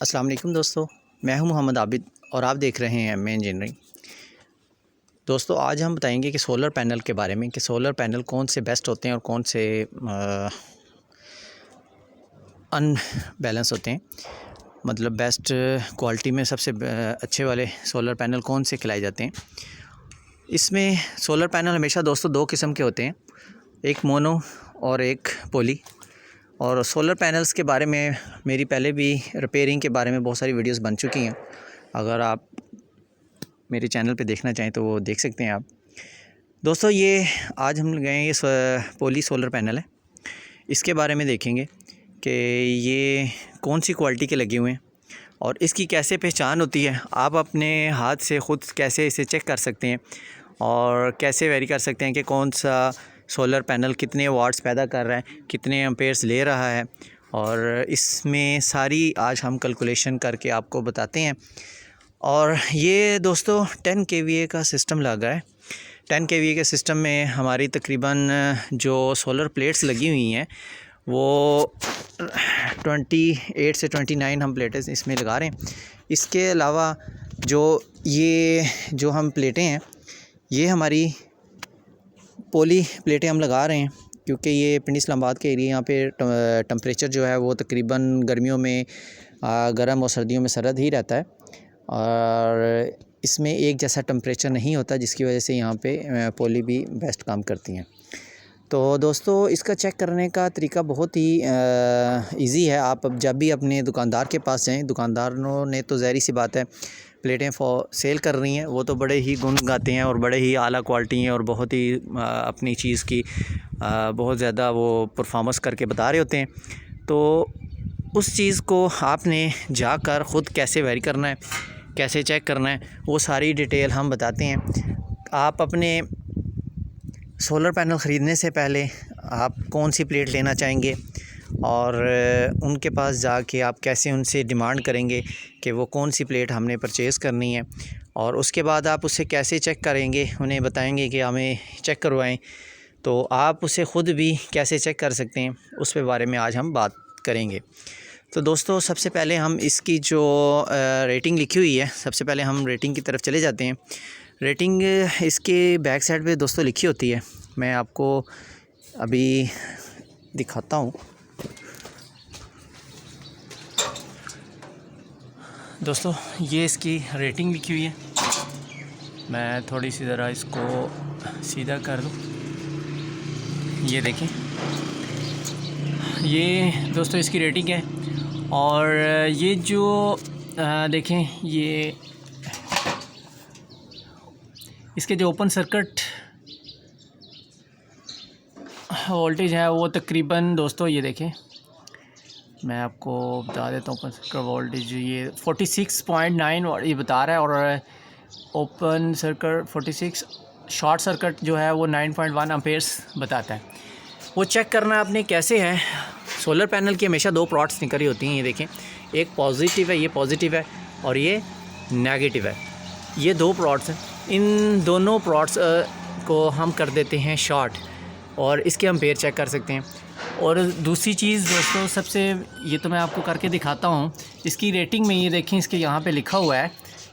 अस्सलाम वालेकुम दोस्तों, मैं हूं मोहम्मद आबिद और आप देख रहे हैं एमए इंजीनियरिंग। दोस्तों आज हम बताएंगे कि सोलर पैनल के बारे में कि सोलर पैनल कौन से बेस्ट होते हैं और कौन से अनबैलेंस होते हैं। मतलब बेस्ट क्वालिटी में सबसे अच्छे वाले सोलर पैनल कौन से खिलाए जाते हैं। इसमें सोलर पैनल हमेशा दोस्तों दो किस्म के होते हैं, एक मोनो और एक पोली। और सोलर पैनल्स के बारे में मेरी पहले भी रिपेयरिंग के बारे में बहुत सारी वीडियोस बन चुकी हैं। अगर आप मेरे चैनल पे देखना चाहें तो वो देख सकते हैं आप। दोस्तों ये आज हम गए, ये पोली सोलर पैनल है, इसके बारे में देखेंगे कि ये कौन सी क्वालिटी के लगे हुए हैं और इसकी कैसे पहचान होती है। आप अपने हाथ से ख़ुद कैसे इसे चेक कर सकते हैं और कैसे वेरी कर सकते हैं कि कौन सा सोलर पैनल कितने वाट्स पैदा कर रहा है, कितने एम्पेयर्स ले रहा है। और इसमें सारी आज हम कैलकुलेशन करके आपको बताते हैं। और ये दोस्तों 10 kVA का सिस्टम लगा है। 10 kVA के सिस्टम में हमारी तकरीबन जो सोलर प्लेट्स लगी हुई हैं वो 28 से 29 हम प्लेटें इसमें लगा रहे हैं। इसके अलावा जो हम प्लेटें हैं ये हमारी पोली प्लेटें हम लगा रहे हैं, क्योंकि ये पिंडी इस्लामाबाद के एरिया, यहाँ पे टेम्परेचर जो है वो तकरीबन गर्मियों में गर्म और सर्दियों में सर्द ही रहता है और इसमें एक जैसा टेम्परेचर नहीं होता, जिसकी वजह से यहाँ पे पोली भी बेस्ट काम करती हैं। तो दोस्तों इसका चेक करने का तरीका बहुत ही इजी है। आप जब भी अपने दुकानदार के पास जाएं, दुकानदारों ने तो ज़ाहिर सी बात है प्लेटें सेल कर रही हैं, वो तो बड़े ही गुण गाते हैं और बड़े ही आला क्वालिटी हैं और बहुत ही अपनी चीज़ की बहुत ज़्यादा वो परफॉर्मेंस करके बता रहे होते हैं। तो उस चीज़ को आपने जाकर ख़ुद कैसे वेरी करना है, कैसे चेक करना है, वो सारी डिटेल हम बताते हैं। आप अपने सोलर पैनल ख़रीदने से पहले आप कौन सी प्लेट लेना चाहेंगे और उनके पास जाके आप कैसे उनसे डिमांड करेंगे कि वो कौन सी प्लेट हमने परचेज़ करनी है, और उसके बाद आप उसे कैसे चेक करेंगे, उन्हें बताएंगे कि हमें चेक करवाएं। तो आप उसे ख़ुद भी कैसे चेक कर सकते हैं उस पे बारे में आज हम बात करेंगे। तो दोस्तों सबसे पहले हम इसकी जो रेटिंग लिखी हुई है, सबसे पहले हम रेटिंग की तरफ चले जाते हैं। रेटिंग इसके बैक साइड पे दोस्तों लिखी होती है, मैं आपको अभी दिखाता हूँ। दोस्तों ये इसकी रेटिंग लिखी हुई है, मैं थोड़ी सी ज़रा इसको सीधा कर दूँ। ये देखें, ये दोस्तों इसकी रेटिंग है। और ये जो देखें, ये इसके जो ओपन सर्किट वोल्टेज है वो तकरीबन दोस्तों ये देखें, मैं आपको बता देता हूँ। ओपन सर्किट वोल्टेज ये 46.9 ये बता रहा है और ओपन सर्किट 46, शॉर्ट सर्किट जो है वो 9.1 एम्पेयर्स बताता है। वो चेक करना आपने कैसे है। सोलर पैनल की हमेशा दो प्लॉट्स निकली होती हैं, ये देखें, एक पॉजिटिव है, ये पॉजिटिव है और ये नेगेटिव है। ये दो प्लॉट्स हैं, इन दोनों प्लॉट्स को हम कर देते हैं शॉर्ट और इसके हम पेयर चेक कर सकते हैं। और दूसरी चीज़ दोस्तों, सबसे ये तो मैं आपको करके दिखाता हूँ। इसकी रेटिंग में ये देखें, इसके यहाँ पे लिखा हुआ है,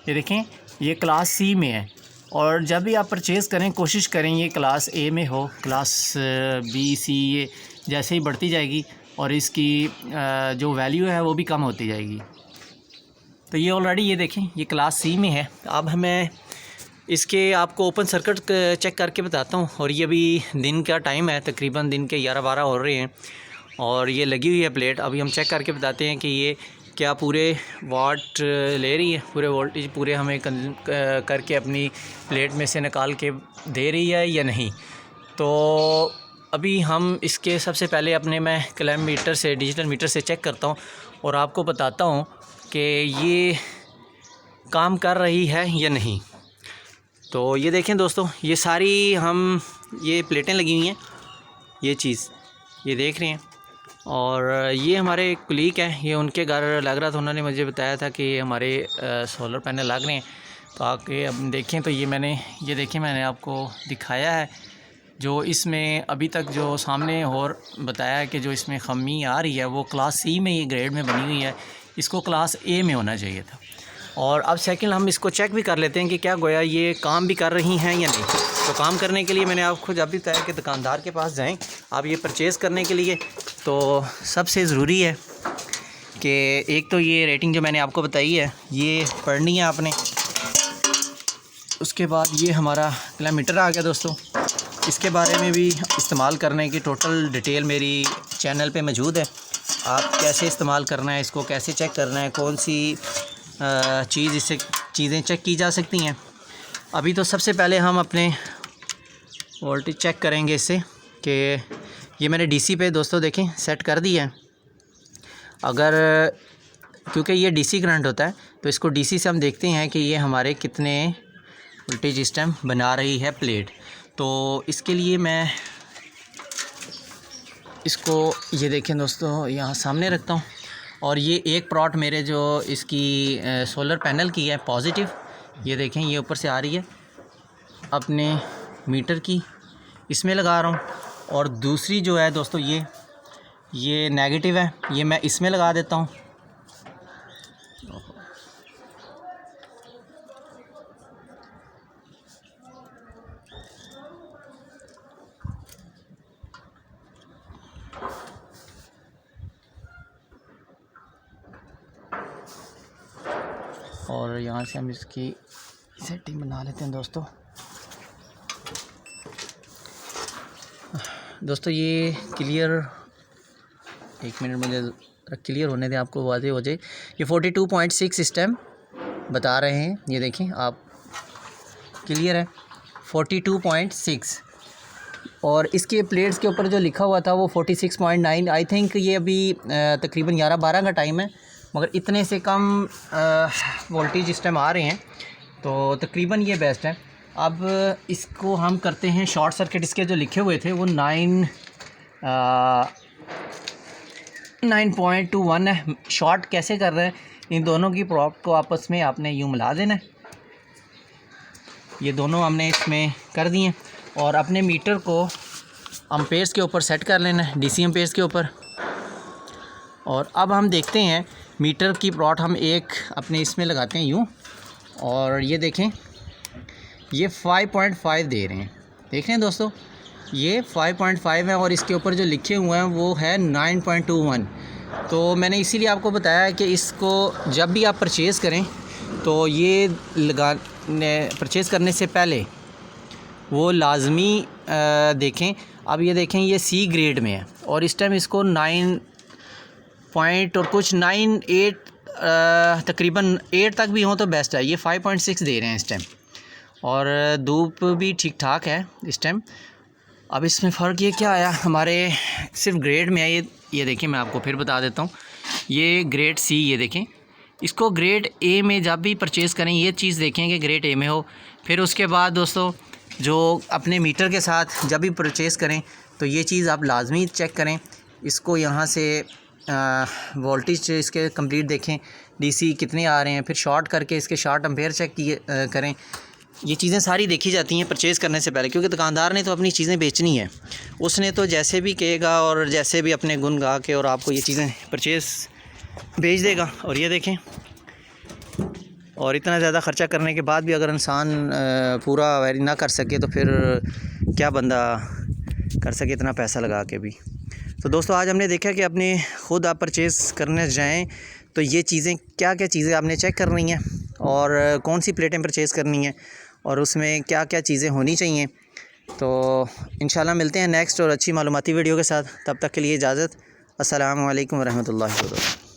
ये देखें, ये क्लास सी में है। और जब भी आप परचेज़ करें कोशिश करें ये क्लास ए में हो, क्लास बी सी ये जैसे ही बढ़ती जाएगी और इसकी जो वैल्यू है वो भी कम होती जाएगी। तो ये ऑलरेडी ये देखें, ये क्लास सी में है। अब हमें इसके आपको ओपन सर्किट चेक करके बताता हूँ। और ये अभी दिन का टाइम है, तकरीबन दिन के 11-12 हो रहे हैं और ये लगी हुई है प्लेट। अभी हम चेक करके बताते हैं कि ये क्या पूरे वाट ले रही है, पूरे वोल्टेज पूरे हमें करके अपनी प्लेट में से निकाल के दे रही है या नहीं। तो अभी हम इसके सबसे पहले अपने मैं क्लैम्प मीटर से, डिजिटल मीटर से चेक करता हूँ और आपको बताता हूँ कि ये काम कर रही है या नहीं। तो ये देखें दोस्तों, ये सारी ये प्लेटें लगी हुई हैं, ये चीज़ ये देख रहे हैं। और ये हमारे कुलीग हैं, ये उनके घर लग रहा था, उन्होंने मुझे बताया था कि हमारे सोलर पैनल लग रहे हैं। तो आके अब देखें, तो ये देखें, मैंने आपको दिखाया है जो इसमें अभी तक जो सामने और बताया है कि जो इसमें ख़मी आ रही है वो क्लास सी में ये ग्रेड में बनी हुई है। इसको क्लास ए में होना चाहिए था। और अब सेकंड हम इसको चेक भी कर लेते हैं कि क्या गोया ये काम भी कर रही हैं या नहीं। तो काम करने के लिए मैंने आपको जब भी बताया कि दुकानदार के पास जाएं आप ये परचेज़ करने के लिए, तो सबसे ज़रूरी है कि एक तो ये रेटिंग जो मैंने आपको बताई है ये पढ़नी है आपने। उसके बाद ये हमारा किलोमीटर आ गया दोस्तों, इसके बारे में भी इस्तेमाल करने की टोटल डिटेल मेरी चैनल पे मौजूद है। आप कैसे इस्तेमाल करना है, इसको कैसे चेक करना है, कौन सी चीज़ इससे चीज़ें चेक की जा सकती हैं। अभी तो सबसे पहले हम अपने वोल्टेज चेक करेंगे इससे कि ये मैंने डीसी पे दोस्तों देखें सेट कर दिया है। अगर क्योंकि ये डीसी करंट होता है तो इसको डीसी से हम देखते हैं कि ये हमारे कितने वोल्टेज इस टाइम बना रही है प्लेट। तो इसके लिए मैं इसको ये देखें दोस्तों यहाँ सामने रखता हूँ, और ये एक प्रॉट मेरे जो इसकी सोलर पैनल की है पॉजिटिव, ये देखें ये ऊपर से आ रही है, अपने मीटर की इसमें लगा रहा हूँ। और दूसरी जो है दोस्तों ये नेगेटिव है, ये मैं इसमें लगा देता हूँ। और यहाँ से हम इसकी सेटिंग बना लेते हैं दोस्तों। दोस्तों ये क्लियर, एक मिनट मुझे क्लियर होने दें, आपको वाज़ेह हो जाए। ये 42.6 इस टाइम बता रहे हैं, ये देखें आप क्लियर है 42.6। और इसके प्लेट्स के ऊपर जो लिखा हुआ था वो 46.9। आई थिंक ये अभी तकरीबन 11-12 का टाइम है, मगर इतने से कम वोल्टेज इस टाइम आ रहे हैं, तो तकरीबन ये बेस्ट है। अब इसको हम करते हैं शॉर्ट सर्किट। इसके जो लिखे हुए थे वो 9.21 है। शॉर्ट कैसे कर रहे हैं, इन दोनों की प्रॉप को आपस में आपने यूँ मिला देना है। ये दोनों हमने इसमें कर दिए और अपने मीटर को एम्पेयर्स के ऊपर सेट कर लेना है, डीसी एम्पेयर्स के ऊपर। और अब हम देखते हैं मीटर की प्लॉट हम एक अपने इसमें लगाते हैं यूँ, और ये देखें ये 5.5 दे रहे हैं। देख रहे हैं दोस्तों, ये 5.5 है और इसके ऊपर जो लिखे हुए हैं वो है 9.21। तो मैंने इसीलिए आपको बताया है कि इसको जब भी आप परचेज़ करें तो ये परचेज़ करने से पहले वो लाजमी देखें। अब ये देखें ये सी ग्रेड में है और इस टाइम इसको 9 पॉइंट और कुछ 9.8 तकरीबन 8 तक भी हो तो बेस्ट है। ये 5.6 दे रहे हैं इस टाइम, और धूप भी ठीक ठाक है इस टाइम। अब इसमें फ़र्क ये क्या आया, हमारे सिर्फ ग्रेड में है। ये देखें, मैं आपको फिर बता देता हूँ, ये ग्रेड सी, ये देखें। इसको ग्रेड ए में जब भी परचेज़ करें ये चीज़ देखें कि ग्रेड ए में हो। फिर उसके बाद दोस्तों जो अपने मीटर के साथ जब भी परचेज़ करें तो ये चीज़ आप लाजमी चेक करें। इसको यहाँ से वोल्टेज इसके कंप्लीट देखें, डीसी कितने आ रहे हैं, फिर शॉर्ट करके इसके शॉर्ट एम्पेयर चेक करें। ये चीज़ें सारी देखी जाती हैं परचेज़ करने से पहले, क्योंकि दुकानदार ने तो अपनी चीज़ें बेचनी है। उसने तो जैसे भी कहेगा और जैसे भी अपने गुण गा के और आपको ये चीज़ें परचेज़ बेच देगा। और ये देखें, और इतना ज़्यादा ख़र्चा करने के बाद भी अगर इंसान पूरा वेरी ना कर सके तो फिर क्या बंदा कर सके इतना पैसा लगा के भी। तो दोस्तों आज हमने देखा कि अपने ख़ुद आप परचेज़ करने जाएं तो ये चीज़ें क्या क्या चीज़ें आपने चेक करनी है और कौन सी प्लेटें परचेज़ करनी है और उसमें क्या क्या चीज़ें होनी चाहिए। तो इंशाल्लाह मिलते हैं नेक्स्ट और अच्छी मालूमाती वीडियो के साथ। तब तक के लिए इजाज़त। अस्सलामु अलैकुम वरहमतुल्लाहि वबरकातुहू।